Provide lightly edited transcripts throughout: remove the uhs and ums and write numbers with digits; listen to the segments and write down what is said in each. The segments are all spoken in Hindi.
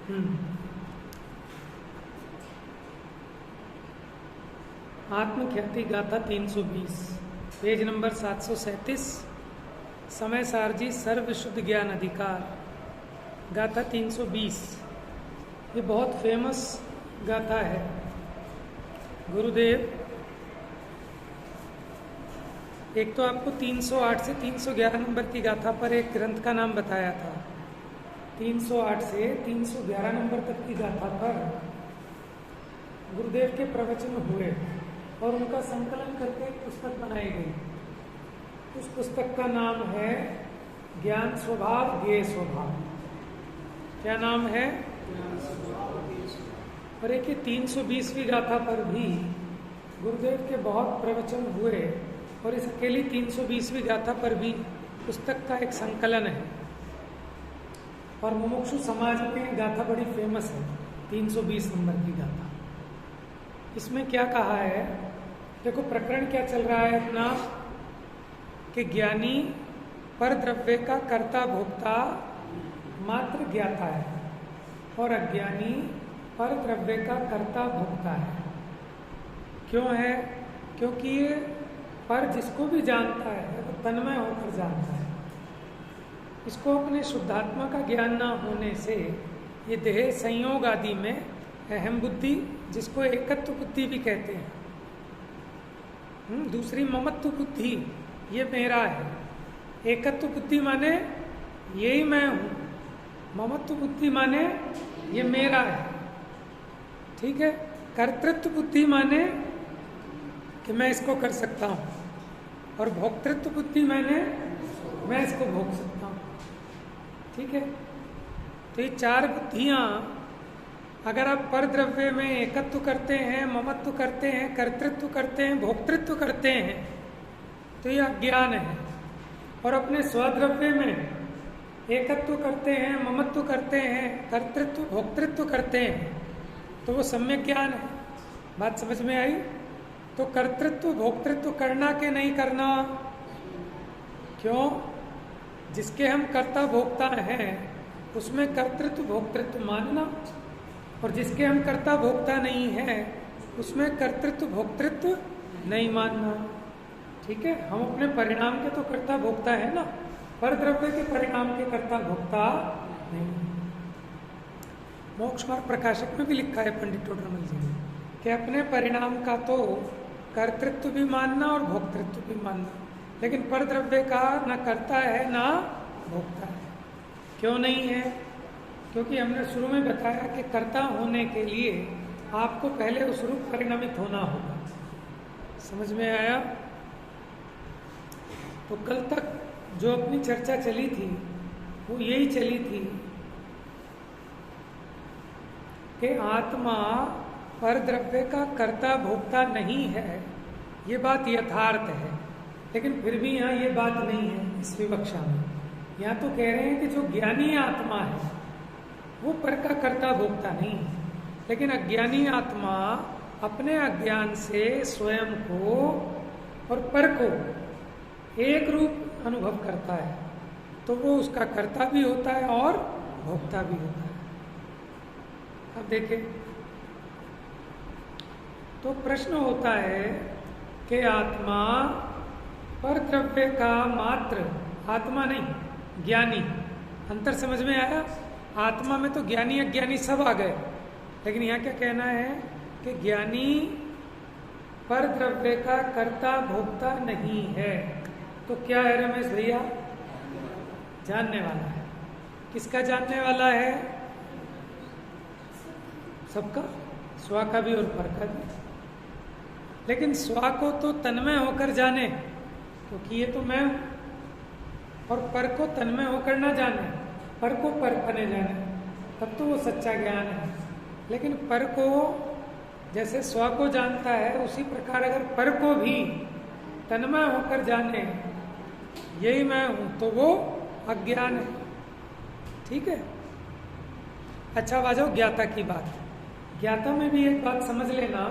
हम्म। आत्मख्याति गाथा 320, पेज नंबर 737, समय सारजी सर्व शुद्ध ज्ञान अधिकार, गाथा 320। ये बहुत फेमस गाथा है। गुरुदेव एक तो आपको 308 से 311 नंबर की गाथा पर एक ग्रंथ का नाम बताया था। 308 से 311 नंबर तक की गाथा पर गुरुदेव के प्रवचन हुए और उनका संकलन करके एक पुस्तक बनाई गई। उस पुस्तक का नाम है ज्ञान स्वभाव ज्ञेय स्वभाव। क्या नाम है? और एक 320वीं गाथा पर भी गुरुदेव के बहुत प्रवचन हुए और इस अकेली 320वीं गाथा पर भी पुस्तक का एक संकलन है। और मुमुक्षु समाज में गाथा बड़ी फेमस है, 320 नंबर की गाथा। इसमें क्या कहा है? देखो प्रकरण क्या चल रहा है अपना, कि ज्ञानी पर द्रव्य का कर्ता भोक्ता मात्र ज्ञाता है और अज्ञानी पर द्रव्य का कर्ता भोक्ता है। क्यों है? क्योंकि ये पर जिसको भी जानता है वो तन्मय होकर जानता है। इसको अपने शुद्धात्मा का ज्ञान ना होने से ये देह संयोग आदि में अहम बुद्धि, जिसको एकत्व बुद्धि भी कहते हैं, दूसरी ममत्व बुद्धि, ये मेरा है। एकत्व बुद्धि माने यही मैं हूँ, ममत्व बुद्धि माने ये मेरा है। ठीक है। कर्तृत्व बुद्धि माने कि मैं इसको कर सकता हूँ, और भोक्तृत्व बुद्धि माने मैं इसको भोग सकता हूँ। ठीक है। तो ये चार बुद्धियाँ अगर आप पर द्रव्य में एकत्व करते हैं, ममत्व करते हैं, कर्तृत्व करते हैं, भोक्तृत्व करते हैं, तो ये अज्ञान है। और अपने स्वद्रव्य में एकत्व करते हैं, ममत्व करते हैं, कर्तृत्व भोक्तृत्व करते हैं, तो वो सम्यक ज्ञान है। बात समझ में आई? तो कर्तृत्व भोक्तृत्व करना के नहीं करना? क्यों? जिसके हम कर्ता भोक्ता हैं उसमें कर्तृत्व भोक्तृत्व मानना, और जिसके हम कर्ता भोक्ता नहीं है उसमें कर्तृत्व भोक्तृत्व नहीं मानना। ठीक है। हम अपने परिणाम के तो कर्ता भोक्ता है ना, पर द्रव्य के परिणाम के कर्ता भोक्ता नहीं। मोक्ष मार्ग प्रकाशक में भी लिखा है पंडित टोडरमल जी ने कि अपने परिणाम का तो कर्तृत्व भी मानना और भोक्तृत्व भी मानना, लेकिन पर द्रव्य का ना कर्ता है ना भोक्ता है। क्यों नहीं है? क्योंकि हमने शुरू में बताया कि कर्ता होने के लिए आपको पहले उस रूप परिणमित होना होगा। समझ में आया? तो कल तक जो अपनी चर्चा चली थी वो यही चली थी कि आत्मा पर द्रव्य का कर्ता भोक्ता नहीं है। ये बात यथार्थ है, लेकिन फिर भी यहाँ ये बात नहीं है इस विवक्षा में। यहाँ तो कह रहे हैं कि जो ज्ञानी आत्मा है वो पर का कर्ता भोक्ता नहीं है, लेकिन अज्ञानी आत्मा अपने अज्ञान से स्वयं को और पर को एक रूप अनुभव करता है, तो वो उसका कर्ता भी होता है और भोक्ता भी होता है। अब देखें, तो प्रश्न होता है कि आत्मा पर द्रव्य का मात्र, आत्मा नहीं ज्ञानी, अंतर समझ में आया? आत्मा में तो ज्ञानी अज्ञानी सब आ गए, लेकिन यहाँ क्या कहना है कि ज्ञानी पर द्रव्य का कर्ता भोक्ता नहीं है। तो क्या है रमेश भैया? जानने वाला है। किसका जानने वाला है? सबका, स्व का भी और पर का भी। लेकिन स्व को तो तन्मय होकर जाने, क्योंकि ये तो मैं हूं, और पर को तन्मय होकर ना जाने, पर को पर बने जाने, तब तो वो सच्चा ज्ञान है। लेकिन पर को जैसे स्व को जानता है, उसी प्रकार अगर पर को भी तन्मय होकर जाने यही मैं हूं, तो वो अज्ञान है। ठीक है। अच्छा, आ जाओ ज्ञाता की बात। ज्ञाता में भी एक बात समझ लेना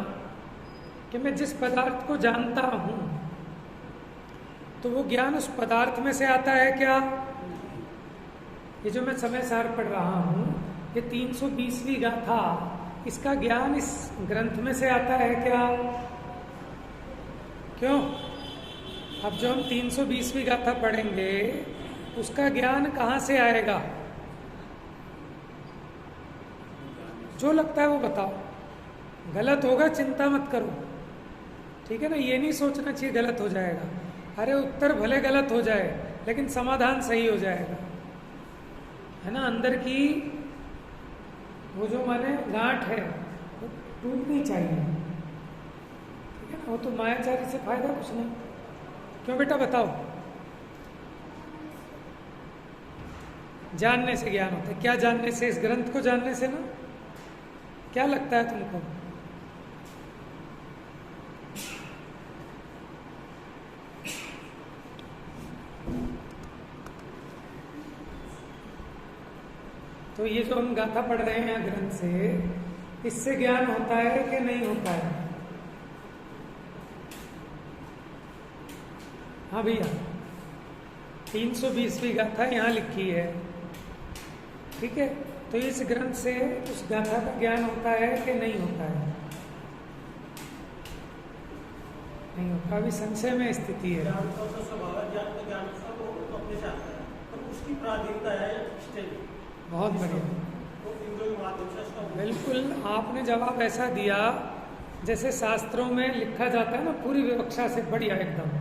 कि मैं जिस पदार्थ को जानता हूं तो वो ज्ञान उस पदार्थ में से आता है क्या? ये जो मैं समय सार पढ़ रहा हूं ये 320वीं गाथा, इसका ज्ञान इस ग्रंथ में से आता है क्या? क्यों? अब जो हम 320वीं गाथा पढ़ेंगे उसका ज्ञान कहाँ से आएगा? जो लगता है वो बताओ। गलत होगा चिंता मत करो, ठीक है ना? ये नहीं सोचना चाहिए गलत हो जाएगा। अरे उत्तर भले गलत हो जाए लेकिन समाधान सही हो जाएगा, है ना? अंदर की वो जो माने गांठ है वो टूटनी चाहिए, ठीक है ना? वो तो मायाचारी से फायदा कुछ नहीं। क्यों बेटा बताओ? जानने से ज्ञान होता है। क्या जानने से? इस ग्रंथ को जानने से ना। क्या लगता है तुमको? तो ये जो हम गाथा पढ़ रहे हैं ग्रंथ से, इससे ज्ञान होता है कि नहीं होता है? हाँ भैया, 320वीं गाथा यहाँ लिखी है, ठीक है? तो इस ग्रंथ से उस गाथा का ज्ञान होता है कि नहीं होता है? नहीं होता। अभी संशय में स्थिति है। बहुत बढ़िया, बिल्कुल आपने जवाब ऐसा दिया जैसे शास्त्रों में लिखा जाता है ना, पूरी विवक्षा से। बढ़िया, एकदम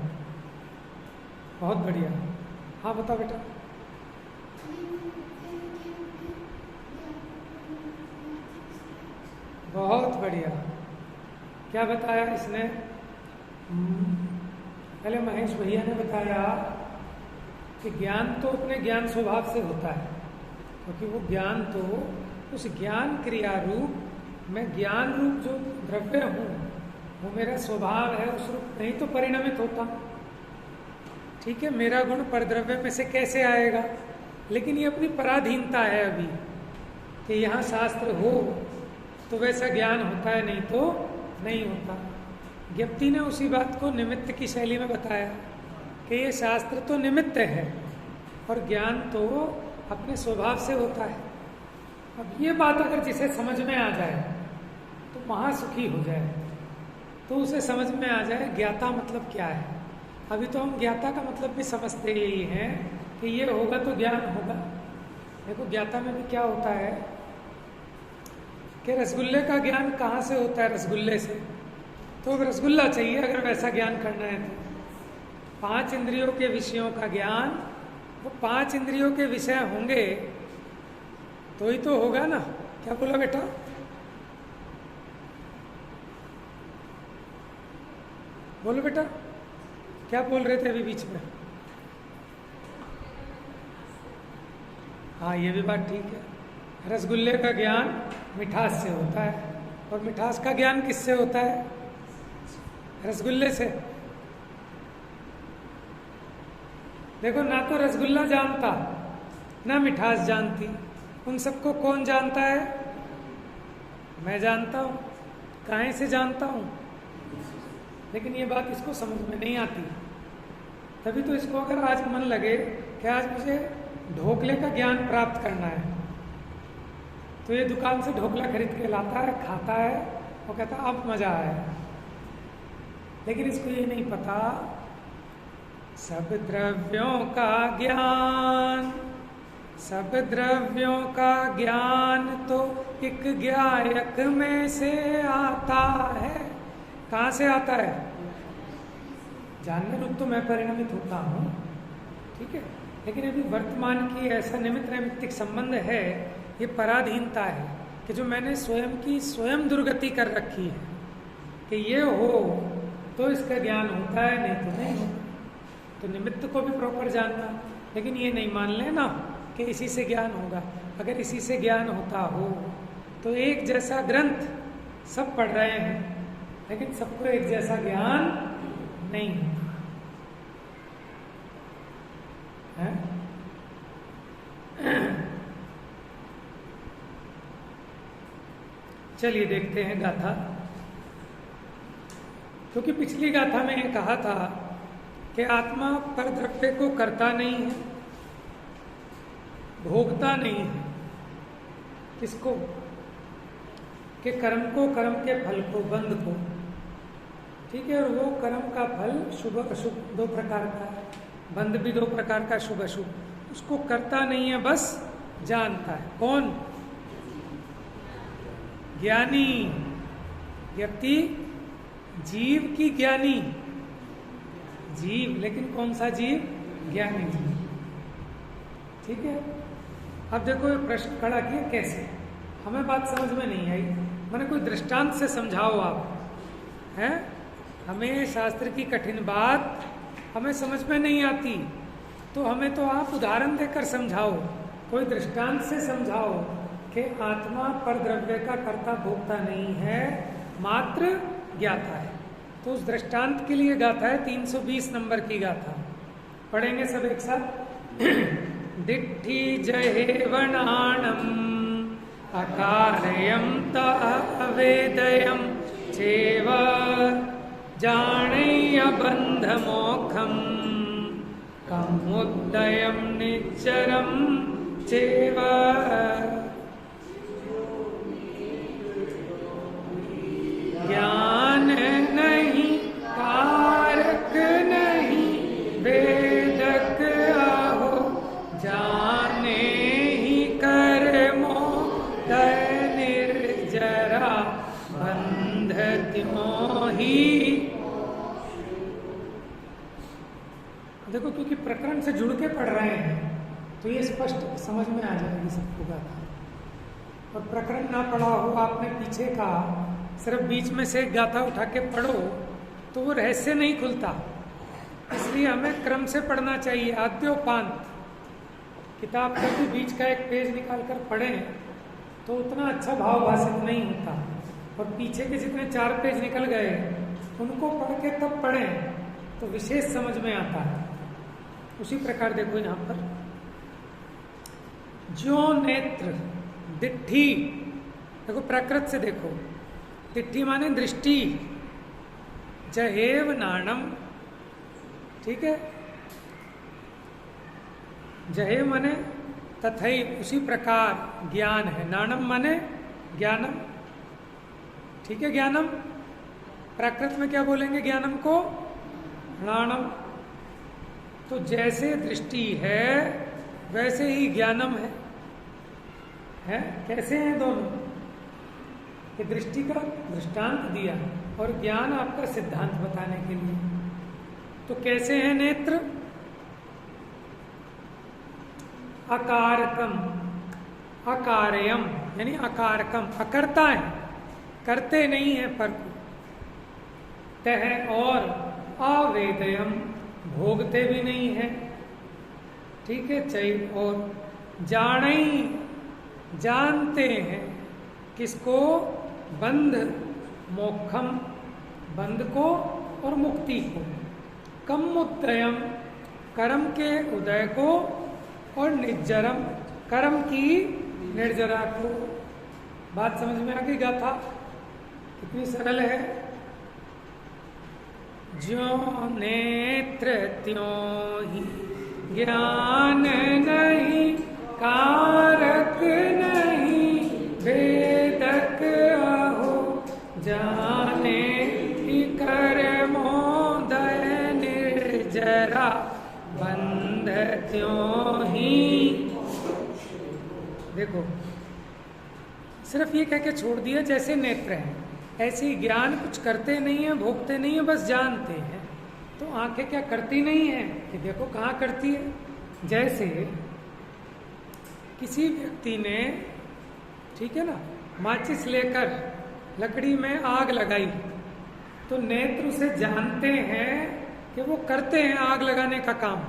बहुत बढ़िया। हाँ बताओ बेटा। बहुत बढ़िया। क्या बताया इसने? पहले महेश भैया ने बताया कि ज्ञान तो अपने ज्ञान स्वभाव से होता है, क्योंकि वो ज्ञान तो उस ज्ञान क्रिया रूप में ज्ञान रूप जो द्रव्य हूँ वो मेरा स्वभाव है, उस रूप नहीं तो परिणमित होता, ठीक है? मेरा गुण परद्रव्य में से कैसे आएगा? लेकिन ये अपनी पराधीनता है अभी कि यहाँ शास्त्र हो तो वैसा ज्ञान होता है, नहीं तो नहीं होता। ज्ञप्ति ने उसी बात को निमित्त की शैली में बताया कि ये शास्त्र तो निमित्त है और ज्ञान तो अपने स्वभाव से होता है। अब ये बात अगर जिसे समझ में आ जाए तो महासुखी हो जाए, तो उसे समझ में आ जाए ज्ञाता मतलब क्या है। अभी तो हम ज्ञाता का मतलब भी समझते यही हैं कि ये होगा तो ज्ञान होगा। देखो ज्ञाता में भी क्या होता है कि रसगुल्ले का ज्ञान कहाँ से होता है? रसगुल्ले से। तो रसगुल्ला चाहिए अगर वैसा ज्ञान करना है तो। 5 इंद्रियों के विषयों का ज्ञान, वो 5 इंद्रियों के विषय होंगे तो ही तो होगा ना। क्या बोला बेटा? बोलो बेटा, क्या बोल रहे थे अभी बीच में? हाँ ये भी बात ठीक है। रसगुल्ले का ज्ञान मिठास से होता है, और मिठास का ज्ञान किससे होता है? रसगुल्ले से। देखो ना तो रसगुल्ला जानता ना मिठास जानती, उन सबको कौन जानता है? मैं जानता हूँ। काहे से जानता हूँ? लेकिन ये बात इसको समझ में नहीं आती। तभी तो इसको अगर आज मन लगे कि आज मुझे ढोकले का ज्ञान प्राप्त करना है, तो ये दुकान से ढोकला खरीद के लाता है, खाता है, वो कहता है अब मजा आया। लेकिन इसको ये नहीं पता सब द्रव्यों का ज्ञान, सब द्रव्यों का ज्ञान तो एक ज्ञायक में से आता है। कहाँ से आता है? जानने रूप तो मैं परिणमित होता हूँ, ठीक है? लेकिन अभी वर्तमान की ऐसा निमित्त नैमित्तिक संबंध है, ये पराधीनता है कि जो मैंने स्वयं की स्वयं दुर्गति कर रखी है कि ये हो तो इसका ज्ञान होता है, नहीं तो नहीं होता। तो निमित्त को भी प्रॉपर जानना, लेकिन ये नहीं मान लेना कि इसी से ज्ञान होगा। अगर इसी से ज्ञान होता हो तो एक जैसा ग्रंथ सब पढ़ रहे हैं, लेकिन सबको एक जैसा ज्ञान नहीं है। चलिए देखते हैं गाथा। क्योंकि पिछली गाथा में ये कहा था कि आत्मा परद्रव्य को करता नहीं है, भोगता नहीं है, किसको? कि कर्म को, कर्म के फल को, बंध को। ठीक है, और वो कर्म का फल शुभ अशुभ दो प्रकार का है, बंध भी दो प्रकार का, शुभ अशुभ। उसको करता नहीं है, बस जानता है। कौन? ज्ञानी व्यक्ति, जीव की ज्ञानी जीव, लेकिन कौन सा जीव? ज्ञानी जीव। ठीक है, अब देखो ये प्रश्न खड़ा किया कैसे, हमें बात समझ में नहीं आई, मैंने कोई दृष्टांत से समझाओ आप, हैं? हमें शास्त्र की कठिन बात हमें समझ में नहीं आती, तो हमें तो आप उदाहरण देकर समझाओ, कोई दृष्टांत से समझाओ कि आत्मा पर द्रव्य का कर्ता भोक्ता नहीं है, मात्र ज्ञाता है। तो उस दृष्टांत के लिए गाथा है 320 नंबर की गाथा, पढ़ेंगे सब एक साथ। दिट्ठी जहेवनाणम अकारयम तवेदयम चेव जानेय बंध मोक्षम कमुदयम निच्चरम चेव। ज्ञान नहीं, कारक नहीं, वेदक आहो, जाने ही कर्मो दय निर्जरा बंध त्यों ही। देखो, क्योंकि प्रकरण से जुड़ के पढ़ रहे हैं तो ये स्पष्ट समझ में आ जाएगी सबको गाथा। और प्रकरण ना पढ़ा हो आपने पीछे का, सिर्फ बीच में से एक गाथा उठा के पढ़ो तो वो रहस्य नहीं खुलता। इसलिए हमें क्रम से पढ़ना चाहिए, आद्योपांत। किताब का भी बीच का एक पेज निकाल कर पढ़ें तो उतना अच्छा भाव भाषित नहीं होता, और पीछे के जितने 4 पेज निकल गए उनको पढ़ के तब पढ़ें तो विशेष समझ में आता है। उसी प्रकार देखो यहाँ पर, जो नेत्र दिट्ठी, देखो प्रकृत से देखो, दिट्ठी माने दृष्टि, जहेव नाणम, ठीक है, जहेव माने तथैव, उसी प्रकार ज्ञान है, नाणम माने ज्ञानम, ठीक है, ज्ञानम। प्राकृत में क्या बोलेंगे ज्ञानम को? नाणम। तो जैसे दृष्टि है वैसे ही ज्ञानम है? कैसे हैं दोनों? कि दृष्टि का दृष्टांत दिया और ज्ञान आपका सिद्धांत बताने के लिए। तो कैसे हैं नेत्र? अकारकम, अकारयम यानी अकारकम, अकर्ता है, करते नहीं है पर को, तह और अवेदयम, भोगते भी नहीं है, ठीक है, चैव और जानई, जानते हैं किसको? बंध मोक्षम, बंध को और मुक्ति को, कम उदयम, कर्म के उदय को, और निर्जरम, कर्म की निर्जरा को। बात समझ में आ गई गाथा? कितनी सरल है। ज्यों नेत्र त्यों ही ज्ञान नहीं, कारक नहीं, वेदक आहो, जाने ही कर्मोदय निर्जरा बंध त्यों ही। देखो, सिर्फ ये कह के छोड़ दिया जैसे नेत्र हैं ऐसे ही ज्ञान कुछ करते नहीं है, भोगते नहीं है, बस जानते हैं। तो आंखें क्या करती नहीं है? कि देखो कहाँ करती है। जैसे किसी व्यक्ति ने, ठीक है ना, माचिस लेकर लकड़ी में आग लगाई, तो नेत्र उसे जानते हैं कि वो करते हैं आग लगाने का काम।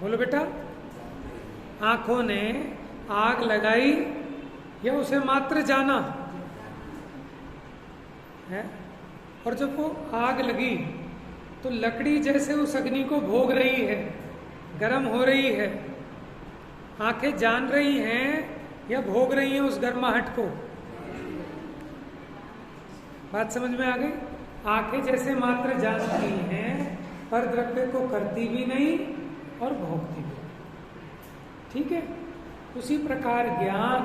बोलो बेटा, आंखों ने आग लगाई या उसे मात्र जाना है? और जब वो आग लगी तो लकड़ी जैसे उस अग्नि को भोग रही है, गर्म हो रही है, आंखें जान रही हैं या भोग रही हैं उस गर्माहट को? बात समझ में आ गई? आंखें जैसे मात्र जानती हैं पर द्रव्य को करती भी नहीं और भोगती भी, ठीक है। उसी प्रकार ज्ञान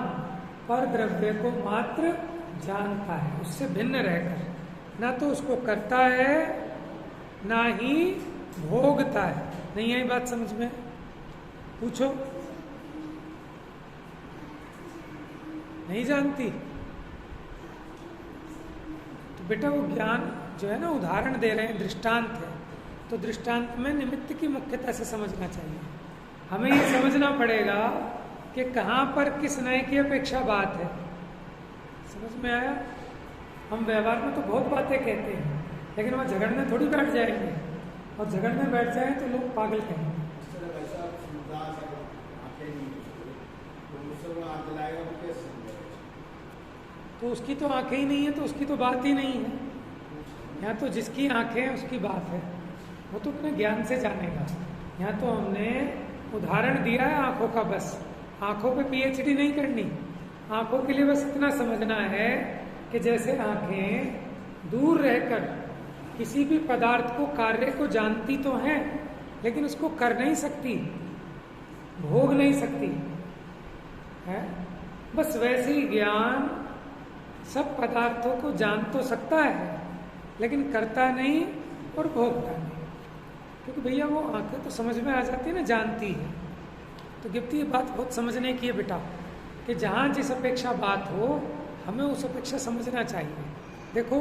पर द्रव्य को मात्र जानता है, उससे भिन्न रहकर, ना तो उसको करता है ना ही भोगता है। नहीं आई बात समझ में? पूछो। नहीं जानती? तो बेटा वो ज्ञान जो है ना, उदाहरण दे रहे हैं, दृष्टांत है, तो दृष्टांत में निमित्त की मुख्यता से समझना चाहिए। हमें ये समझना पड़ेगा कि कहाँ पर किस नए की अपेक्षा बात है। समझ में आया? हम व्यवहार में तो बहुत बातें कहते हैं, लेकिन वहाँ झगड़ने थोड़ी बैठ जाएंगे, और झगड़ने बैठ जाए तो लोग पागल कहेंगे। तो उसकी तो आंखें ही नहीं है, तो उसकी तो बात ही नहीं है। यहाँ तो जिसकी आंखें हैं उसकी बात है, वो तो अपने ज्ञान से जानेगा। यहाँ तो हमने उदाहरण दिया है आंखों का, बस आंखों पे पीएचडी नहीं करनी। आंखों के लिए बस इतना समझना है कि जैसे आंखें दूर रहकर किसी भी पदार्थ को, कार्य को जानती तो हैं, लेकिन उसको कर नहीं सकती, भोग नहीं सकती है। बस वैसे ही ज्ञान सब पदार्थों को जान तो सकता है, लेकिन करता नहीं और भोगता नहीं। क्योंकि भैया वो आंखें तो समझ में आ जाती है ना, जानती है। तो गिफ्टी ये बात बहुत समझने की है बेटा, कि जहाँ जिस अपेक्षा बात हो हमें उस अपेक्षा समझना चाहिए। देखो,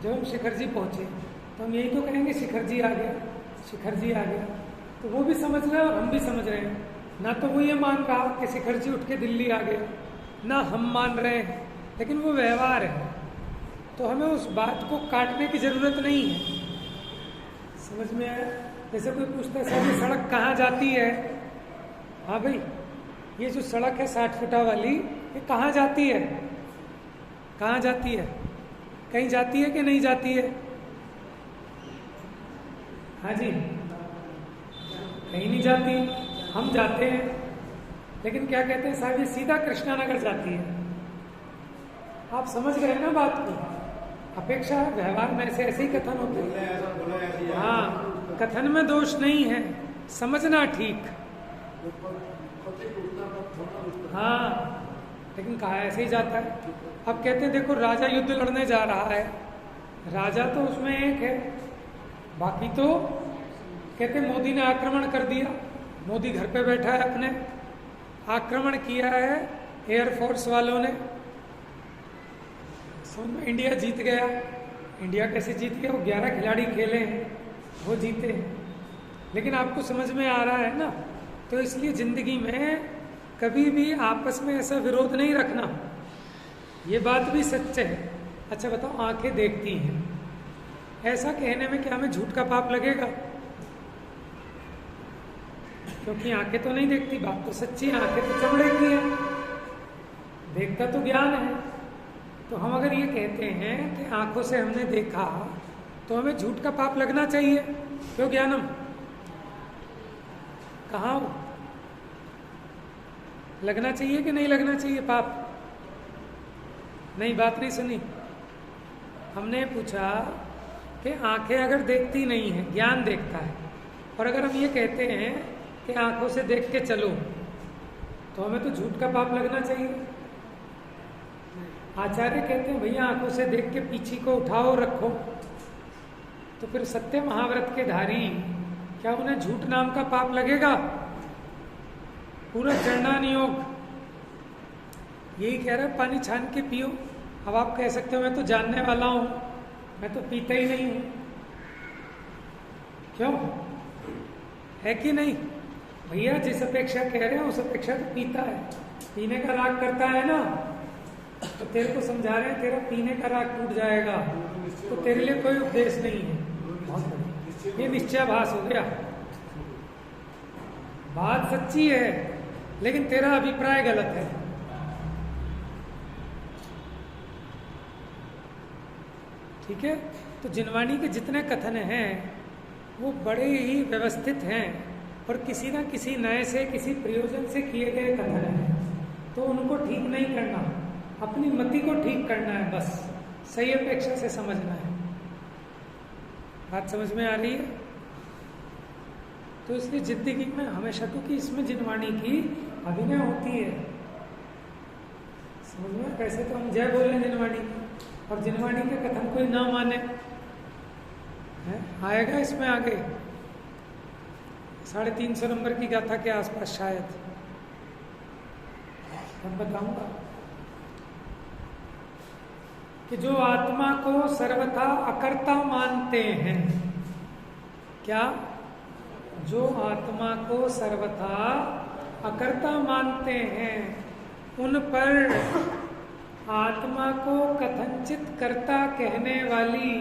जब हम शिखर जी पहुँचे तो हम यही तो कहेंगे शिखर जी आ गया, शिखर जी आ गया। तो वो भी समझ रहे हैं और हम भी समझ रहे हैं। ना तो वो ये मान रहा कि शिखर जी उठ के दिल्ली आ गए, ना हम मान रहे हैं, लेकिन वो व्यवहार है। तो हमें उस बात को काटने की जरूरत नहीं है। समझ में आया? जैसे कोई पूछता है सर ये सड़क कहाँ जाती है? हाँ भाई, ये जो सड़क है 60 फुटा वाली, ये कहाँ जाती है? कहाँ जाती है? कहीं जाती है कि नहीं जाती है? हाँ जी, कहीं नहीं जाती। हम जाते हैं, लेकिन क्या कहते हैं साहब, ये सीधा कृष्णानगर जाती है। आप समझ गए ना बात को? अपेक्षा व्यवहार में ऐसे ही कथन होते हैं। हाँ, कथन में दोष नहीं है, समझना ठीक। हाँ, लेकिन कहा ऐसे ही जाता है। अब कहते हैं देखो राजा युद्ध लड़ने जा रहा है, राजा तो उसमें एक है, बाकी तो कहते मोदी ने आक्रमण कर दिया, मोदी घर पे बैठा है अपने, आक्रमण किया है एयरफोर्स वालों ने, इंडिया जीत गया। इंडिया कैसे जीत गया? वो 11 खिलाड़ी खेले हैं, वो जीते हैं। लेकिन आपको समझ में आ रहा है ना? तो इसलिए जिंदगी में कभी भी आपस में ऐसा विरोध नहीं रखना, ये बात भी सच है। अच्छा बताओ, आंखें देखती हैं, ऐसा कहने में क्या हमें झूठ का पाप लगेगा? क्योंकि आंखें तो नहीं देखती, बात तो सच्ची है, आंखें तो चमड़े की है, देखता तो ज्ञान है। तो हम अगर ये कहते हैं कि आंखों से हमने देखा, तो हमें झूठ का पाप लगना चाहिए। क्यों ज्ञानम? कहाँ हो? लगना चाहिए कि नहीं लगना चाहिए पाप? नहीं, बात नहीं सुनी। हमने पूछा कि आंखें अगर देखती नहीं है, ज्ञान देखता है, और अगर हम ये कहते हैं कि आंखों से देख के चलो, तो हमें तो झूठ का पाप लगना चाहिए। आचार्य कहते हैं भैया आंखों से देख के पीछे को उठाओ रखो, तो फिर सत्य महाव्रत के धारी क्या उन्हें झूठ नाम का पाप लगेगा? पूरा चरणान योग यही कह रहा है, पानी छान के पियो। अब आप कह सकते हो मैं तो जानने वाला हूं, मैं तो पीता ही नहीं हूं। क्यों? है कि नहीं? भैया जिस अपेक्षा कह रहे हैं उस अपेक्षा तो पीता है, पीने का राग करता है ना। तो तेरे को समझा रहे हैं तेरा पीने का राग टूट जाएगा, तो तेरे लिए कोई उपदेश नहीं है। बहुत बढ़िया, ये निश्चयाभास हो गया। बात सच्ची है, लेकिन तेरा अभिप्राय गलत है। ठीक है? तो जिनवाणी के जितने कथन हैं वो बड़े ही व्यवस्थित हैं, और किसी ना किसी नए से, किसी प्रयोजन से किए गए कथन हैं। तो उनको ठीक नहीं करना, अपनी मति को ठीक करना है, बस सही अपेक्षा से समझना है। बात समझ में आ रही है? तो इसलिए जिंदगी में हमेशा, क्योंकि इसमें जिनवाणी की अभिनय होती है, समझ में? कैसे तो हम जय बोल रहे हैं जिनवाणी की, और जिनवाणी के कथन कोई ना माने है? आएगा इसमें आगे 350 नंबर की गाथा के आसपास शायद मैं बताऊंगा कि जो आत्मा को सर्वथा अकर्ता मानते हैं, क्या? जो आत्मा को सर्वथा अकर्ता मानते हैं, उन पर आत्मा को कथनचित कर्ता कहने वाली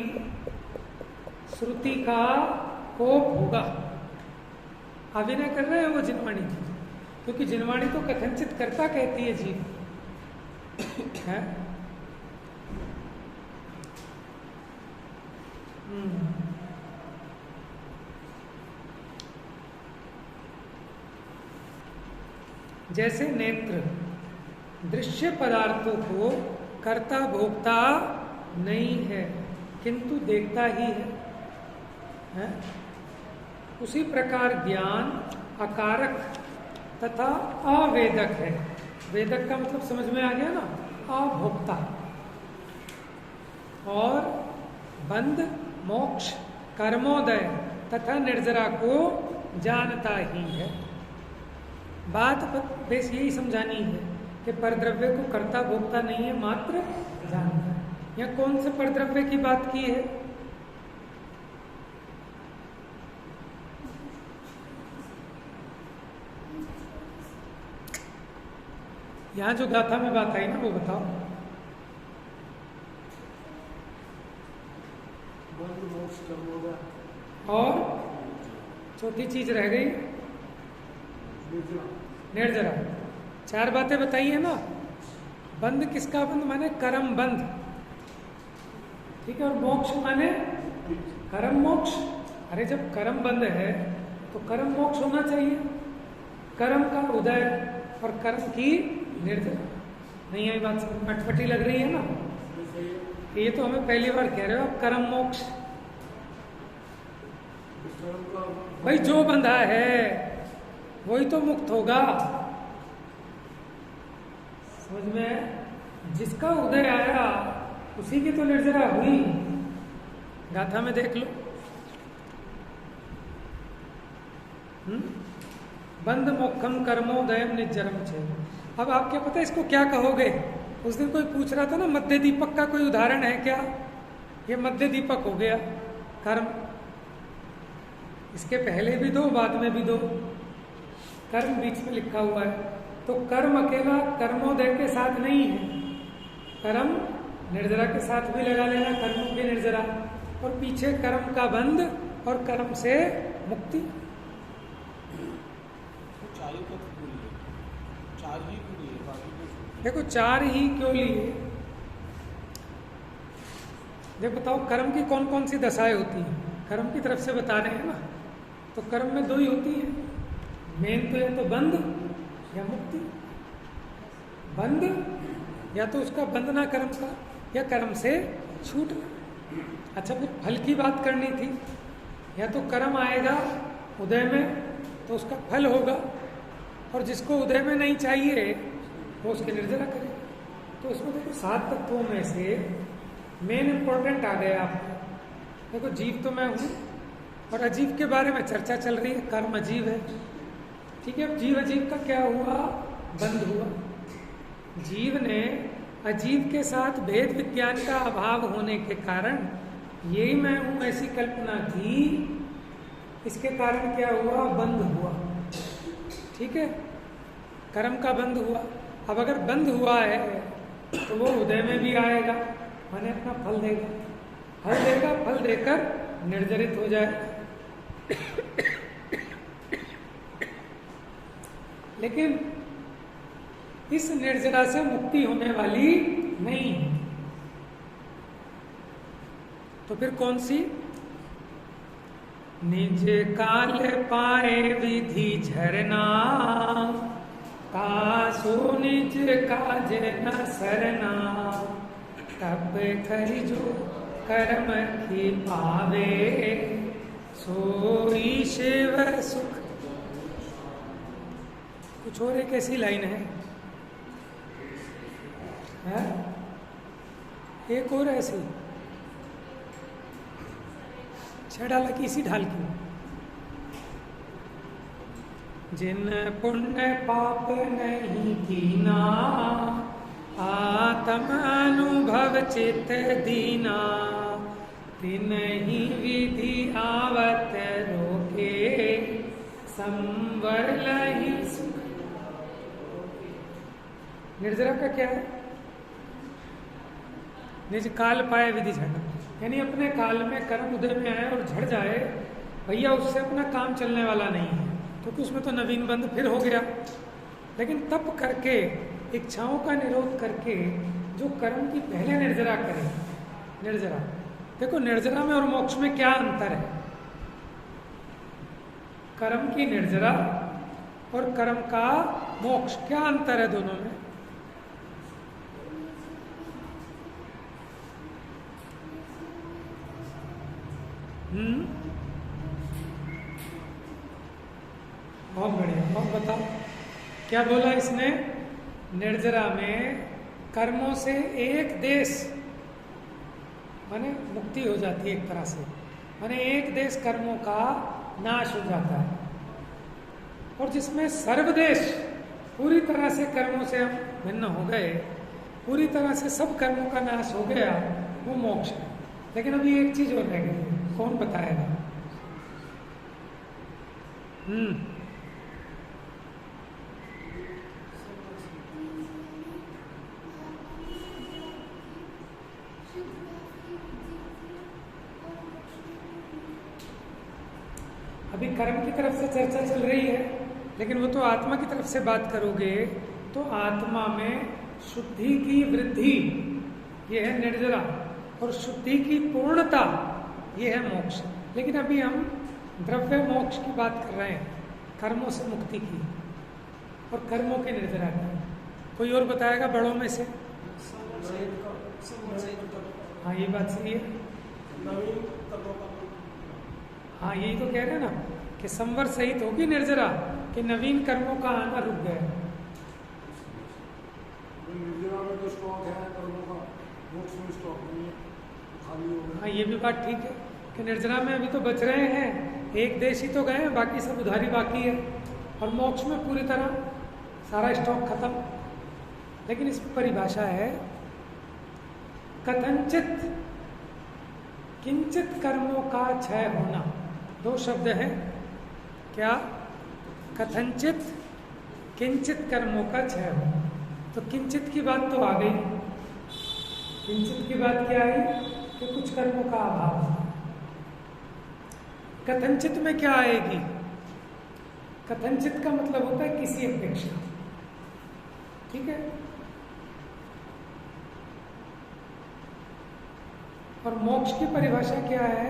श्रुति का कोप होगा। अभिनय कर रहे हैं वो जिनवाणी की, क्योंकि जिनवाणी तो कथनचित कर्ता कहती है जीव है। जैसे नेत्र दृश्य पदार्थों को कर्ता भोक्ता नहीं है, किंतु देखता ही है? उसी प्रकार ज्ञान अकारक तथा अवेदक है। वेदक का मतलब समझ में आ गया ना, अभोक्ता। और बंध, मोक्ष, कर्मोदय तथा निर्जरा को जानता ही है। बात बेस यही समझानी है कि परद्रव्य को कर्ता भोक्ता नहीं है, मात्र जानता है। यहाँ कौन से परद्रव्य की बात की है? यहाँ जो गाथा में बात आई ना, वो बताओ। और चौथी चीज रह गई निर्जरा। 4 बातें बताई है ना। बंध किसका बंध? माने कर्म बंध, ठीक है। और मोक्ष माने कर्म मोक्ष। अरे जब कर्म बंध है तो कर्म मोक्ष होना चाहिए। कर्म का उदय और कर्म की निर्जरा। नहीं आई बात समझ? पटपटी लग रही है ना? ये तो हमें पहली बार कह रहे हो आप, कर्म मोक्ष। भाई जो बंधा है वही तो मुक्त होगा, समझ में? जिसका उदय आया उसी की तो निर्जरा हुई। गाथा में देख लो। बंध मोक्षम कर्मोदयम निज्जरम छे। अब आप क्या पता इसको क्या कहोगे? उस दिन कोई पूछ रहा था ना, मध्य दीपक का कोई उदाहरण है क्या? ये मध्य दीपक हो गया कर्म। इसके पहले भी 2, बाद में भी 2। कर्म बीच में लिखा हुआ है। तो कर्म अकेला कर्मोदय के साथ नहीं है, कर्म निर्जरा के साथ भी लगा लेना, कर्मों की निर्जरा। और पीछे कर्म का बंध और कर्म से मुक्ति। देखो 4 ही क्यों लिए? देखो बताओ, कर्म की कौन कौन सी दशाएं होती हैं? कर्म की तरफ से बता रहे हैं ना। तो कर्म में 2 ही होती है मेन, तो या तो बंध या मुक्ति। बंध या तो उसका बंधना कर्म का, या कर्म से छूटना। अच्छा, फिर फल की बात करनी थी। या तो कर्म आएगा उदय में तो उसका फल होगा, और जिसको उदय में नहीं चाहिए वो उसकी निर्जरा करेगा। तो उसमें देखो 7 तत्वों में से मेन इंपॉर्टेंट आ गया आपको। देखो जीव तो मैं हूँ, और अजीव के बारे में चर्चा चल रही है। कर्म अजीव है, ठीक है। अब जीव अजीव का क्या हुआ? बंध हुआ। जीव ने अजीव के साथ भेद विज्ञान का अभाव होने के कारण यही मैं हूं ऐसी कल्पना की। इसके कारण क्या हुआ? बंध हुआ, ठीक है। कर्म का बंध हुआ। अब अगर बंध हुआ है तो वो उदय में भी आएगा, माने अपना फल देगा। फल देगा, फल देकर निर्जरित हो जाएगा। लेकिन इस निर्जरा से मुक्ति होने वाली नहीं। तो फिर कौन सी? निज काल पाए विधि झरना, कासो निज काज न सरना। तब करि जो कर्म की पावे, सोई शिव सुख कुछ और एक ऐसी लाइन है, एक और ऐसी डाला की इसी ढाल की। जिन पुण्य पाप नहीं कीना, आत्म अनुभव चित दीना, तिनहि विधि आवत रोके, संवर लहि सुख। निर्जरा का क्या है? निज काल पाए विधि झड़, यानी अपने काल में कर्म उदय में आए और झड़ जाए, भैया उससे अपना काम चलने वाला नहीं है, क्योंकि उसमें तो नवीन बंध फिर हो गया। लेकिन तप करके, इच्छाओं का निरोध करके जो कर्म की पहले निर्जरा करे, निर्जरा देखो, निर्जरा में और मोक्ष में क्या अंतर है? कर्म की निर्जरा और कर्म का मोक्ष, क्या अंतर है दोनों में? बहुत बढ़िया, बहुत बताओ क्या बोला इसने? निर्जरा में कर्मों से एक देश माने मुक्ति हो जाती है, एक तरह से माने एक देश कर्मों का नाश हो जाता है, और जिसमें सर्वदेश पूरी तरह से कर्मों से हम भिन्न हो गए, पूरी तरह से सब कर्मों का नाश हो गया, वो मोक्ष है। लेकिन अभी एक चीज और रह गई, कौन बताएगा? अभी कर्म की तरफ से चर्चा चल रही है, लेकिन वो तो आत्मा की तरफ से बात करोगे तो आत्मा में शुद्धि की वृद्धि ये है निर्जरा, और शुद्धि की पूर्णता ये है मोक्ष। लेकिन अभी हम द्रव्य मोक्ष की बात कर रहे हैं, कर्मों से मुक्ति की और कर्मों की निर्जरा की। कोई और बताएगा बड़ों में से? हाँ, ये बात सही है। हाँ, यही तो कह रहे हैं ना कि संवर सहित होगी निर्जरा, कि नवीन कर्मों का आना रुक गया। निर्जरा में तो स्टॉक है कर्मों का, मोक्ष में स्टॉक नहीं है, खाली हो गया। हाँ, ये भी बात ठीक है कि निर्जरा में अभी तो बच रहे हैं, एक देश ही तो गए हैं, बाकी सब उधारी बाकी है, और मोक्ष में पूरी तरह सारा स्टॉक खत्म। लेकिन इसमें परिभाषा है, कथनचित किंचित कर्मों का क्षय होना। दो शब्द हैं, क्या? कथनचित, किंचित कर्मों का क्षय होना। तो किंचित की बात तो आ गई, किंचित की बात क्या आई? कि कुछ कर्मों का अभाव। कथनचित में क्या आएगी? कथनचित का मतलब होता है किसी अपेक्षा, ठीक है? और मोक्ष की परिभाषा क्या है?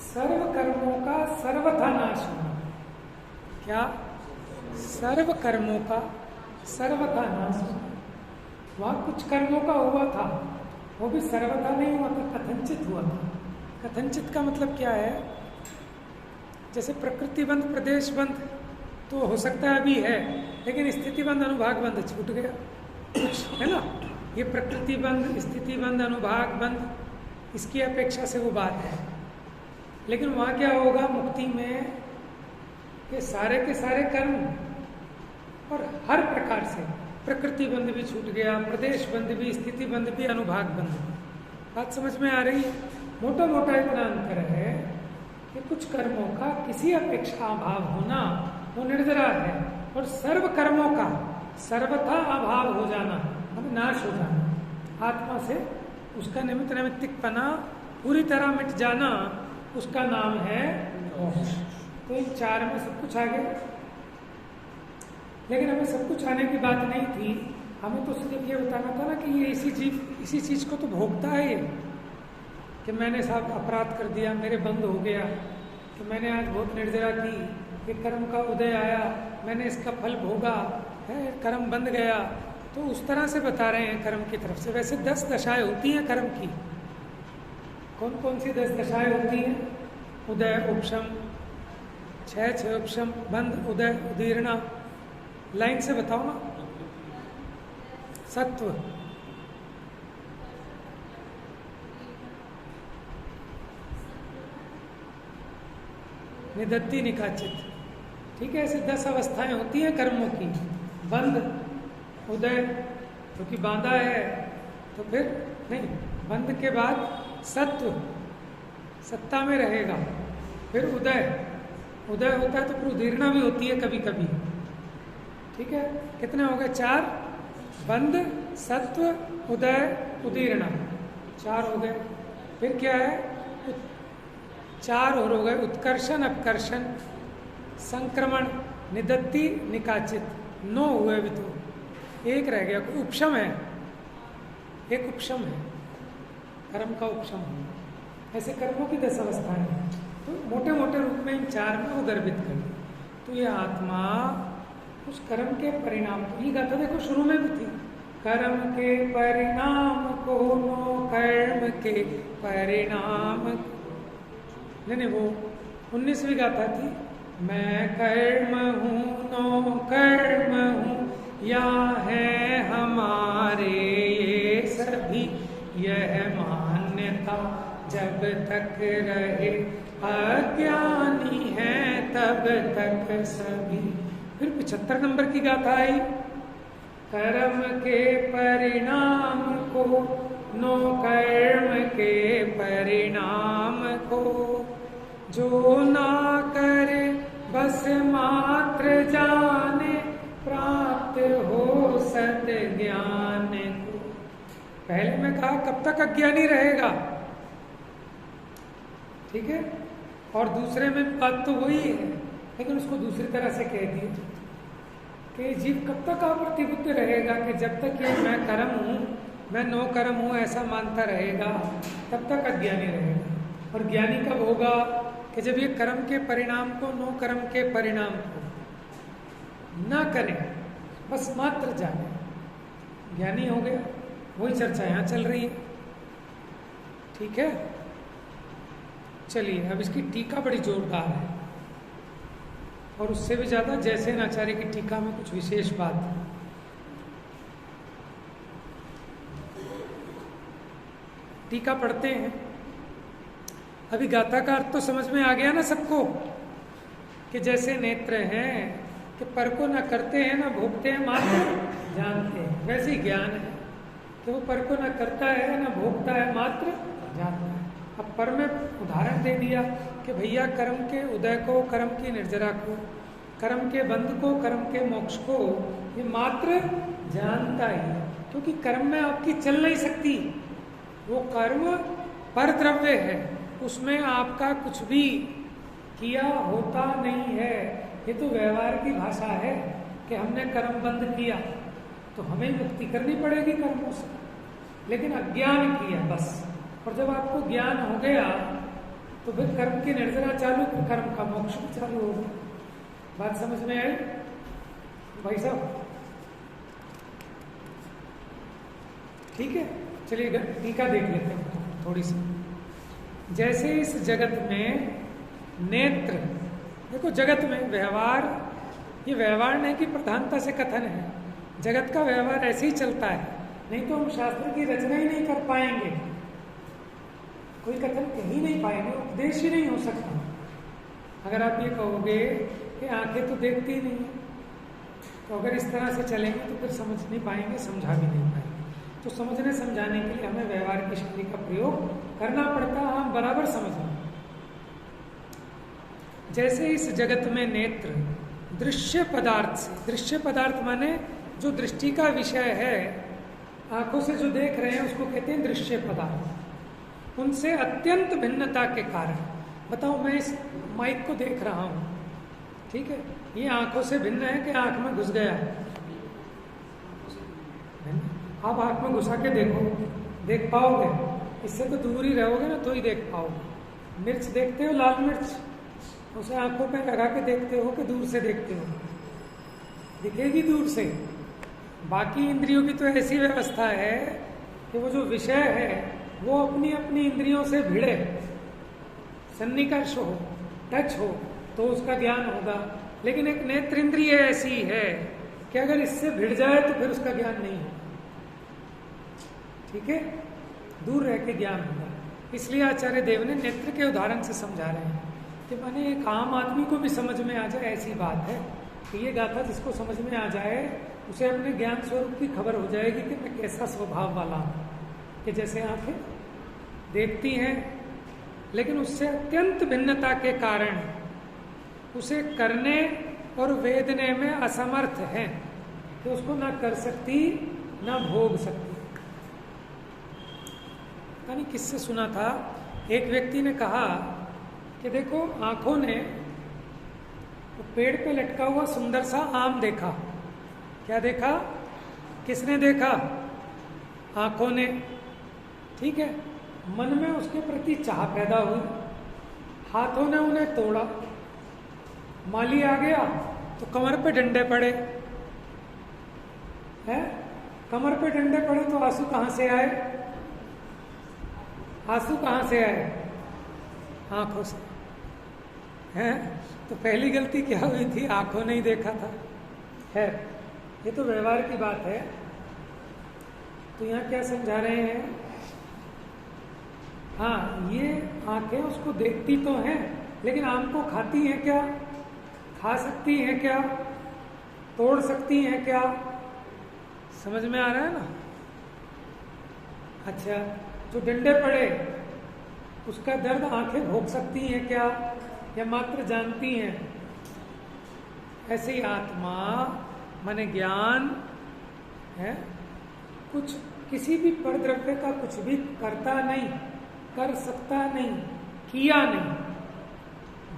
सर्व कर्मों का सर्वथा नाश होना। क्या? सर्व कर्मों का सर्वथा नाश होना। वहां कुछ कर्मों का हुआ था, वो भी सर्वथा नहीं हुआ था, कथनचित हुआ था। कथनचित का मतलब क्या है? जैसे प्रकृति बंध, प्रदेश बंध तो हो सकता है अभी है, लेकिन स्थिति बंध, अनुभाग बंध छूट गया, है ना? ये प्रकृति बंध, स्थिति बंध, अनुभाग बंध, इसकी अपेक्षा से वो बात है। लेकिन वहाँ क्या होगा मुक्ति में? ये सारे के सारे कर्म और हर प्रकार से प्रकृति बंध भी छूट गया, प्रदेश बंध भी, स्थिति बंध भी, अनुभाग बंध भी। बात समझ में आ रही है? मोटा मोटा इतना अंतर है कि कुछ कर्मों का किसी अपेक्षा अभाव होना वो निर्जरा है, और सर्व कर्मों का सर्वथा अभाव हो जाना, मतलब नाश हो जाना, आत्मा से उसका निमित्त नैमित्तिकपना पूरी तरह मिट जाना, उसका नाम है मोक्ष। तो इन चार में सब कुछ आ गया। लेकिन हमें सब कुछ आने की बात नहीं थी, हमें तो सिर्फ ये बताना था ना कि ये इसी चीज को तो भोगता है ये, कि मैंने साहब अपराध कर दिया, मेरे बंद हो गया, कि मैंने आज बहुत निर्जरा की, ये कर्म का उदय आया, मैंने इसका फल भोगा है, कर्म बंद गया। तो उस तरह से बता रहे हैं कर्म की तरफ से। वैसे 10 दशाएं होती हैं कर्म की। कौन कौन सी 10 दशाएं होती हैं? उदय, उपशम, छह छह उपशम, बंध, उदय, उदीर्णा। लाइन से बताओ ना। सत्व, निदत्ति, निकाचित। ठीक है, ऐसे 10 अवस्थाएं होती हैं कर्मों की। बंध, उदय, क्योंकि बांधा है तो फिर नहीं, बंध के बाद सत्व, सत्ता में रहेगा। फिर उदय, उदय होता है तो फिर उदीर्णा भी होती है कभी कभी। ठीक है, कितने हो गए? 4। बंध, सत्व, उदय, उदीर्णा, 4 हो गए। फिर क्या है? 4 और हो गए उत्कर्षण, अपकर्षण, संक्रमण, निदत्ति, निकाचित। 9 हुए अभी तो, 1 रह गया। कोई उपशम है, एक उपशम है, कर्म का उपशम है। ऐसे कर्मों की 10 अवस्थाएं हैं। तो मोटे मोटे रूप में इन 4 में वो गर्भित कर दी। तो ये आत्मा उस कर्म के परिणाम, ये गाथा देखो शुरू में भी थी, कर्म के परिणाम को नो कर्म के परिणाम। नहीं, वो 19वीं गाथा थी, मैं कर्म हूँ नो कर्म हूँ, या है हमारे ये सभी, यह मान्यता जब तक रहे अज्ञानी है तब तक सभी। फिर 75 नंबर की गाथा आई, कर्म के परिणाम को नो कर्म के परिणाम को, जो ना करे बस मात्र जाने, प्राप्त हो सत ज्ञान को। पहले मैं कहा कब तक अज्ञानी रहेगा, ठीक है, और दूसरे में बात तो वही है, लेकिन उसको दूसरी तरह से कह दिया कि जीव कब तक अप्रतिबुद्ध रहेगा कि जब तक ये मैं कर्म हूँ, मैं नो कर्म हूँ ऐसा मानता रहेगा, तब तक अज्ञानी रहेगा। और ज्ञानी कब होगा? कि जब ये कर्म के परिणाम को, नो कर्म के परिणाम को ना करे, बस मात्र जाने, ज्ञानी हो गया। वही चर्चा यहाँ चल रही है। ठीक है, चलिए अब इसकी टीका बड़ी जोरदार है, और उससे भी ज्यादा जैसे आचार्य की टीका में कुछ विशेष बात है। टीका पढ़ते हैं। अभी गाथा का अर्थ तो समझ में आ गया ना सबको, कि जैसे नेत्र हैं कि पर को ना करते हैं ना भोगते हैं, मात्र जानते हैं, वैसे ही ज्ञान है कि वो पर को ना करता है ना भोगता है, मात्र जानता है। अब पर में उदाहरण दे दिया कि भैया कर्म के उदय को, कर्म की निर्जरा को, कर्म के बंध को, कर्म के मोक्ष को ये मात्र जानता ही है, क्योंकि कर्म में आपकी चल नहीं सकती। वो कर्म पर द्रव्य है, उसमें आपका कुछ भी किया होता नहीं है। ये तो व्यवहार की भाषा है कि हमने कर्म बंद किया तो हमें मुक्ति करनी पड़ेगी कर्मों से, लेकिन अज्ञान किया बस। और जब आपको ज्ञान हो गया तो फिर कर्म की निर्जरा चालू, कर्म का मोक्ष भी चालू होगा। बात समझ में आई भाई साहब? ठीक है, चलिए टीका देख लेते हैं थोड़ी सी। जैसे इस जगत में नेत्र, देखो जगत में व्यवहार, ये व्यवहार नहीं कि प्रधानता से कथन है, जगत का व्यवहार ऐसे ही चलता है, नहीं तो हम शास्त्र की रचना ही नहीं कर पाएंगे, कोई कथन कह ही नहीं पाएंगे, उपदेश ही नहीं हो सकता। अगर आप ये कहोगे कि आंखें तो देखती ही नहीं है, तो अगर इस तरह से चलेंगे तो फिर समझ नहीं पाएंगे, समझा भी नहीं पाएंगे। तो समझने समझाने के लिए हमें व्यवहार की शक्ति का प्रयोग करना पड़ता है, हम बराबर समझना। जैसे इस जगत में नेत्र दृश्य पदार्थ से, दृश्य पदार्थ माने जो दृष्टि का विषय है, आंखों से जो देख रहे हैं उसको कहते हैं दृश्य पदार्थ, उनसे अत्यंत भिन्नता के कारण, बताओ मैं इस माइक को देख रहा हूं, ठीक है, ये आंखों से भिन्न है कि आंख में घुस गया है? आप आंख में घुसा के देखो, देख पाओगे? इससे तो दूर ही रहोगे ना तो ही देख पाओगे। मिर्च देखते हो, लाल मिर्च, उसे आंखों पे लगा के देखते हो कि दूर से देखते हो? दिखेगी दूर से। बाकी इंद्रियों की तो ऐसी व्यवस्था है कि वो जो विषय है वो अपनी अपनी इंद्रियों से भिड़े, सन्निकर्ष हो, टच हो, तो उसका ज्ञान होगा। लेकिन एक नेत्र इंद्रिय ऐसी है कि अगर इससे भिड़ जाए तो फिर उसका ज्ञान नहीं होगा। ठीक है, दूर रह के ज्ञान होगा। इसलिए आचार्य देव ने नेत्र के उदाहरण से समझा रहे हैं कि माने एक आम आदमी को भी समझ में आ जाए ऐसी बात है कि ये गाथा जिसको समझ में आ जाए उसे अपने ज्ञान स्वरूप की खबर हो जाएगी कि मैं कैसा स्वभाव वाला हूँ। कि जैसे आंखें देखती हैं लेकिन उससे अत्यंत भिन्नता के कारण उसे करने और वेदने में असमर्थ है, तो उसको ना कर सकती ना भोग सकती। पता नहीं किससे सुना था, एक व्यक्ति ने कहा कि देखो आंखों ने तो पेड़ पे लटका हुआ सुंदर सा आम देखा। क्या देखा? किसने देखा? आंखों ने। ठीक है, मन में उसके प्रति चाह पैदा हुई, हाथों ने उन्हें तोड़ा, माली आ गया तो कमर पे डंडे पड़े हैं। कमर पे डंडे पड़े तो आंसू कहां से आए? आंसू कहां से आए? आंखों से हैं। तो पहली गलती क्या हुई थी? आंखों ने ही देखा था। है, ये तो व्यवहार की बात है। तो यहाँ क्या समझा रहे हैं? हाँ, ये आंखें उसको देखती तो हैं लेकिन आम को खाती हैं क्या? खा सकती हैं क्या? तोड़ सकती हैं क्या? समझ में आ रहा है ना? अच्छा, जो डंडे पड़े उसका दर्द आंखें भोग सकती हैं क्या या मात्र जानती हैं? ऐसे ही आत्मा माने ज्ञान है, कुछ किसी भी परद्रव्य का कुछ भी करता नहीं, कर सकता नहीं, किया नहीं,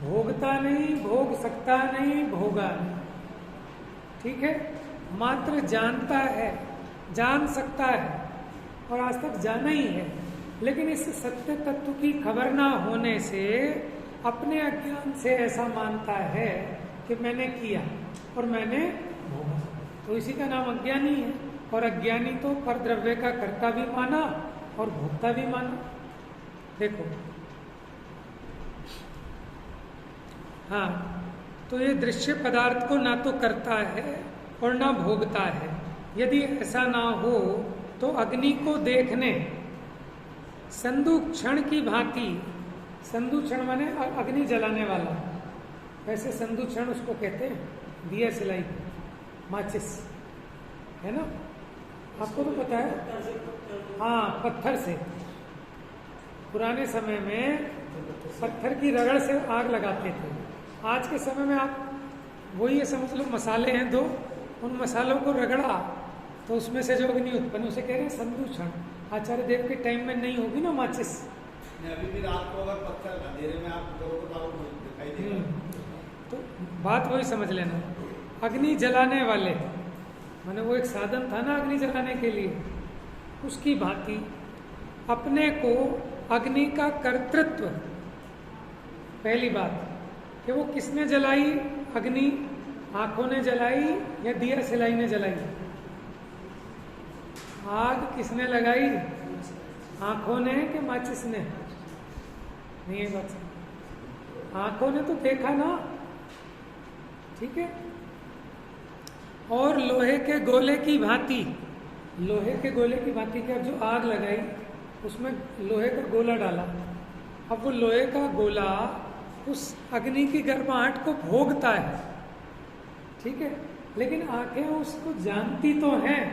भोगता नहीं, भोग सकता नहीं, भोगा नहीं। ठीक है, मात्र जानता है, जान सकता है और आज तक जाना ही है। लेकिन इस सत्य तत्व की खबर ना होने से अपने अज्ञान से ऐसा मानता है कि मैंने किया और मैंने भोगा, तो इसी का नाम अज्ञानी है। और अज्ञानी तो परद्रव्य का कर्ता भी माना और भोक्ता भी माना। देखो, हाँ, तो ये दृश्य पदार्थ को ना तो करता है और ना भोगता है। यदि ऐसा ना हो तो अग्नि को देखने संदूक्षण की भांति, संदूक्षण माने अग्नि जलाने वाला, वैसे संदूक्षण उसको कहते हैं, दिया सिलाई, माचिस, है ना? आपको तो पता है। हाँ, पत्थर से, पुराने समय में पत्थर की रगड़ से आग लगाते थे। आज के समय में आप वही ये समझ लो, मसाले हैं दो, उन मसालों को रगड़ा तो उसमें से जो अग्नि उत्पन्न, उसे कह रहे हैं संदूषण। आचार्य देव के टाइम में नहीं होगी ना माचिस। अभी भी रात को अगर पत्थर अंधेरे में आप करोगे तो दिखाई देगा। तो बात वही समझ लेना, अग्नि जलाने वाले माने वो एक साधन था ना अग्नि जलाने के लिए, उसकी भांति अपने को अग्नि का कर्तृत्व। पहली बात कि वो किसने जलाई अग्नि? आंखों ने जलाई या दिया सिलाई ने जलाई? आग किसने लगाई? आंखों ने कि माचिस ने? नहीं, ये बात आंखों ने तो देखा ना। ठीक है, और लोहे के गोले की भांति, लोहे के गोले की भांति कि अब जो आग लगाई उसमें लोहे का गोला डाला, अब वो लोहे का गोला उस अग्नि की गर्माहट को भोगता है। ठीक है, लेकिन आंखें उसको जानती तो हैं,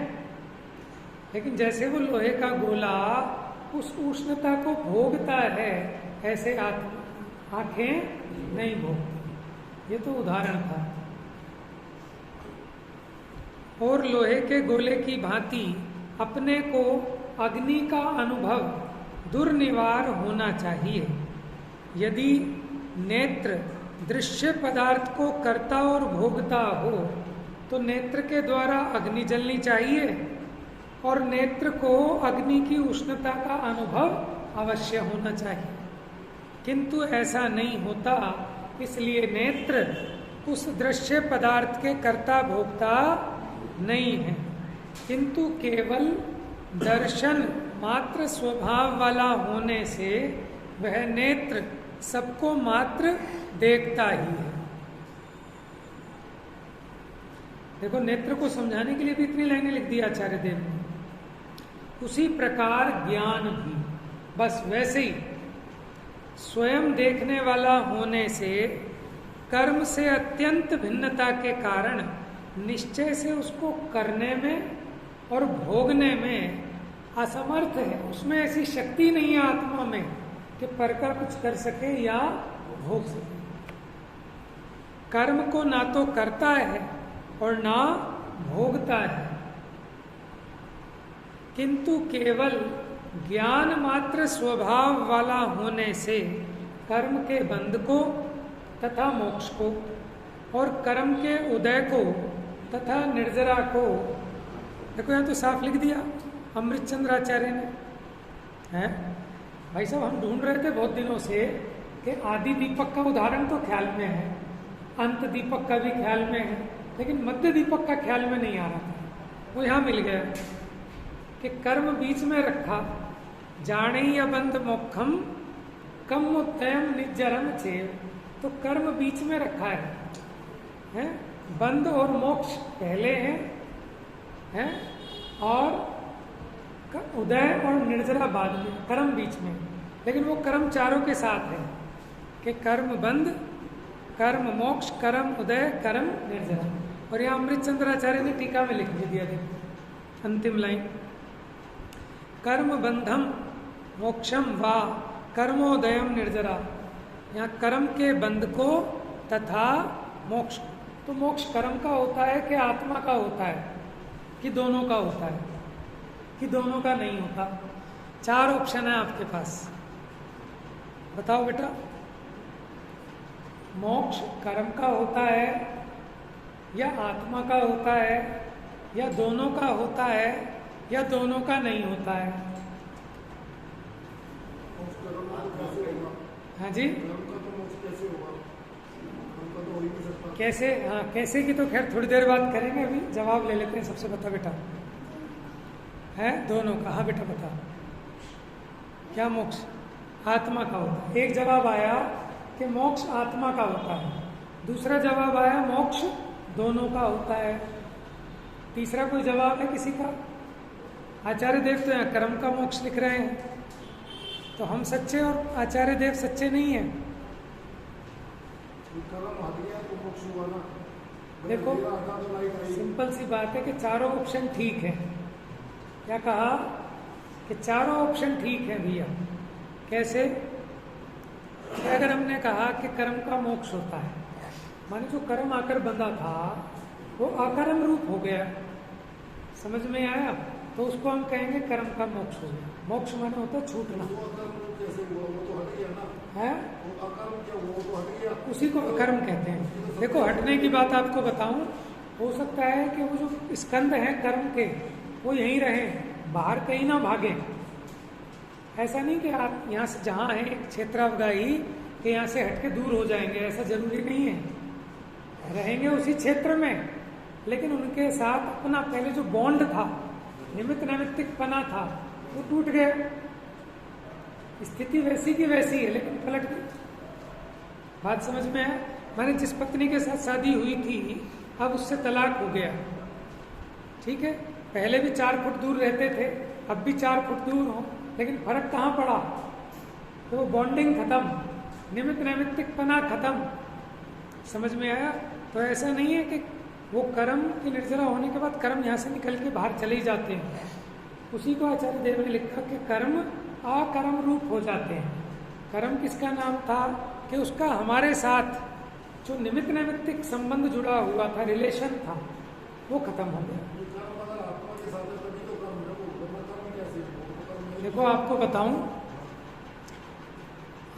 लेकिन जैसे वो लोहे का गोला उस उष्णता को भोगता है ऐसे आंखें नहीं भोगती। ये तो उदाहरण था। और लोहे के गोले की भांति अपने को अग्नि का अनुभव दुर्निवार होना चाहिए। यदि नेत्र दृश्य पदार्थ को करता और भोगता हो तो नेत्र के द्वारा अग्नि जलनी चाहिए और नेत्र को अग्नि की उष्णता का अनुभव अवश्य होना चाहिए, किंतु ऐसा नहीं होता। इसलिए नेत्र उस दृश्य पदार्थ के कर्ता भोक्ता नहीं है, किंतु केवल दर्शन मात्र स्वभाव वाला होने से वह नेत्र सबको मात्र देखता ही है। देखो, नेत्र को समझाने के लिए भी इतनी लाइनें लिख दी आचार्य देव ने। उसी प्रकार ज्ञान भी बस वैसे ही स्वयं देखने वाला होने से कर्म से अत्यंत भिन्नता के कारण निश्चय से उसको करने में और भोगने में असमर्थ है। उसमें ऐसी शक्ति नहीं है आत्मा में कि पर का कुछ कर सके या भोग सके। कर्म को ना तो करता है और ना भोगता है, किंतु केवल ज्ञान मात्र स्वभाव वाला होने से कर्म के बंध को तथा मोक्ष को और कर्म के उदय को तथा निर्जरा को, देखो यहाँ तो साफ लिख दिया अमृतचंद्र आचार्य ने, है भाई साहब। हम ढूंढ रहे थे बहुत दिनों से कि आदि दीपक का उदाहरण तो ख्याल में है, अंत दीपक का भी ख्याल में है, लेकिन मध्य दीपक का ख्याल में नहीं आ रहा था। वो यहाँ मिल गया कि कर्म बीच में रखा, जाने या बंध मोक्षम कम मुत्तयम निजरम छेव, तो कर्म बीच में रखा है? बंध और मोक्ष पहले है और उदय और निर्जरा बाद में, कर्म बीच में। लेकिन वो कर्म चारों के साथ है कि कर्म बंध, कर्म मोक्ष, कर्म उदय, कर्म निर्जरा। और यहाँ अमृतचंद्राचार्य ने टीका में लिख भी दिया, देखो अंतिम लाइन, कर्म बंधम मोक्षम वा कर्मोदयम निर्जरा। यहाँ कर्म के बंध को तथा मोक्ष। तो मोक्ष कर्म का होता है कि आत्मा का होता है कि दोनों का होता है कि दोनों का नहीं होता? 4 ऑप्शन है आपके पास, बताओ बेटा। मोक्ष कर्म का होता है या आत्मा का होता है या दोनों का होता है या दोनों का नहीं होता है? हाँ जी, कैसे? हाँ, कैसे की तो खैर थोड़ी देर बाद करेंगे, अभी जवाब ले लेते हैं। सबसे बता बेटा, है दोनों का? हाँ बेटा बता, क्या मोक्ष आत्मा का होता है? एक जवाब आया कि मोक्ष आत्मा का होता है, दूसरा जवाब आया मोक्ष दोनों का होता है, तीसरा कोई जवाब है किसी का? आचार्य देव तो यहाँ कर्म का मोक्ष लिख रहे हैं, तो हम सच्चे और आचार्य देव सच्चे नहीं हैं। देखो सिंपल सी बात है कि चारों ऑप्शन ठीक है। क्या कहा कि चारों ऑप्शन ठीक है भैया। कैसे? अगर हमने कहा कि कर्म का मोक्ष होता है, माने जो कर्म आकर बंधा था वो अकर्म रूप हो गया, समझ में आया? तो उसको हम कहेंगे कर्म का मोक्ष हो गया। मोक्ष माने होता है छूटना, है उसी को कर्म कहते हैं। देखो हटने की बात आपको बताऊं, हो सकता है कि वो जो स्कंद हैं कर्म के वो यहीं रहे, बाहर कहीं ना भागे। ऐसा नहीं कि आप यहाँ से जहाँ है एक क्षेत्रावगाही कि यहाँ से हटके दूर हो जाएंगे, ऐसा जरूरी नहीं है। रहेंगे उसी क्षेत्र में, लेकिन उनके साथ अपना पहले जो बॉन्ड था, निमित्त नैमित्तिकपना था, वो टूट गया। स्थिति वैसी की वैसी है, लेकिन पलट गई। बात समझ में है? मैंने जिस पत्नी के साथ शादी हुई थी, अब उससे तलाक हो गया, ठीक है? पहले भी 4 फुट दूर रहते थे, अब भी 4 फुट दूर हो, लेकिन फर्क कहाँ पड़ा? तो वो बॉन्डिंग खत्म, निमित्त नैमित्तिकपना खत्म। समझ में आया? तो ऐसा नहीं है कि वो कर्म की निर्जरा होने के बाद कर्म यहाँ से निकल के बाहर चले ही जाते हैं। उसी को आचार्य देव ने लिखा कि कर्म अकर्म रूप हो जाते हैं। कर्म किसका नाम था कि उसका हमारे साथ जो निमित्त नैमित्तिक संबंध जुड़ा हुआ था, रिलेशन था, वो खत्म हो गया। देखो आपको बताऊं,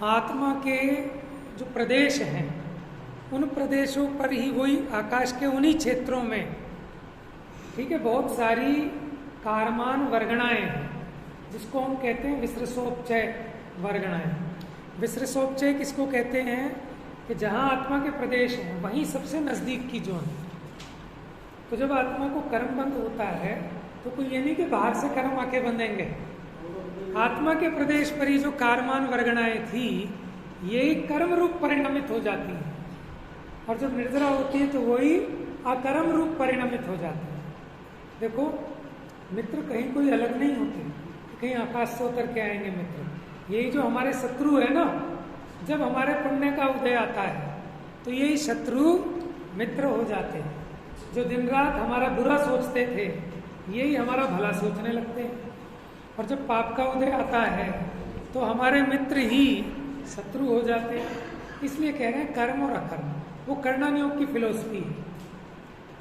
आत्मा के जो प्रदेश हैं उन प्रदेशों पर ही वही आकाश के उन्हीं क्षेत्रों में, ठीक है, बहुत सारी कारमान वर्गणाएं हैं जिसको हम कहते हैं विसृसोपचय वर्गणाएं। विसृसोपचय किसको कहते हैं कि जहां आत्मा के प्रदेश हैं वहीं सबसे नजदीक की जोन। तो जब आत्मा को कर्म बंद होता है तो कोई ये नहीं कि बाहर से कर्म आके बंधेंगे, आत्मा के प्रदेश पर ही जो कारमान वर्गणाएं थी यही कर्म रूप परिणमित हो जाती है, और जब निर्जरा होती है तो वही अकर्म रूप परिणमित हो जाते हैं। देखो, मित्र कहीं कोई अलग नहीं होते, कहीं आकाश से उतर के आएंगे मित्र। यही जो हमारे शत्रु है ना, जब हमारे पुण्य का उदय आता है तो यही शत्रु मित्र हो जाते हैं। जो दिन रात हमारा बुरा सोचते थे, यही हमारा भला सोचने लगते हैं। और जब पाप का उदय आता है तो हमारे मित्र ही शत्रु हो जाते हैं। इसलिए कह रहे हैं कर्म और अकर्म, वो कर्णन योग की फिलोसफी है।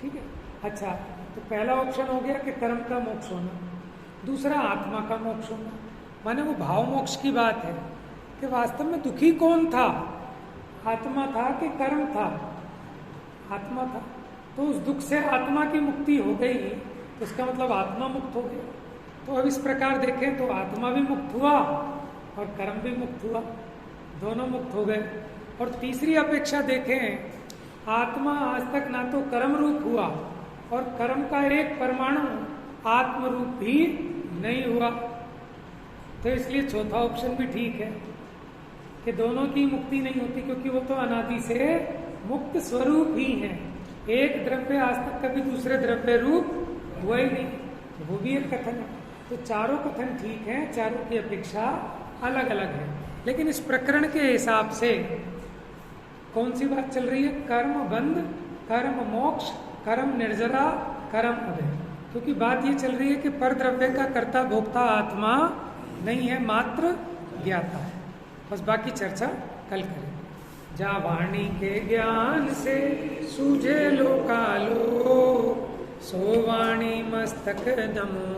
ठीक है, अच्छा, तो पहला ऑप्शन हो गया कि कर्म का मोक्ष होना, दूसरा आत्मा का मोक्ष होना। माने वो भाव मोक्ष की बात है कि वास्तव में दुखी कौन था, आत्मा था कि कर्म था? आत्मा था। तो उस दुख से आत्मा की मुक्ति हो गई तो इसका मतलब आत्मा मुक्त हो गया। तो अब इस प्रकार देखें तो आत्मा भी मुक्त हुआ और कर्म भी मुक्त हुआ, दोनों मुक्त हो गए। और तीसरी अपेक्षा देखें, आत्मा आज तक ना तो कर्म रूप हुआ और कर्म का एक परमाणु आत्म रूप भी नहीं हुआ। तो इसलिए चौथा ऑप्शन भी ठीक है कि दोनों की मुक्ति नहीं होती, क्योंकि वो तो अनादि से मुक्त स्वरूप ही है। एक द्रव्य आज तक कभी दूसरे द्रव्य रूप हुआ ही नहीं, वो भी एक कथन है। तो चारों कथन ठीक हैं, चारों की अपेक्षा अलग अलग है। लेकिन इस प्रकरण के हिसाब से कौन सी बात चल रही है? कर्म बंध, कर्म मोक्ष, कर्म निर्जरा, कर्म उदय। क्योंकि बात ये चल रही है कि पर द्रव्य का कर्ता भोक्ता आत्मा नहीं है, मात्र ज्ञाता है। बस बाकी चर्चा कल करें। जा वाणी के ज्ञान से सूझे लोकालो, सो वाणी मस्तक नमो।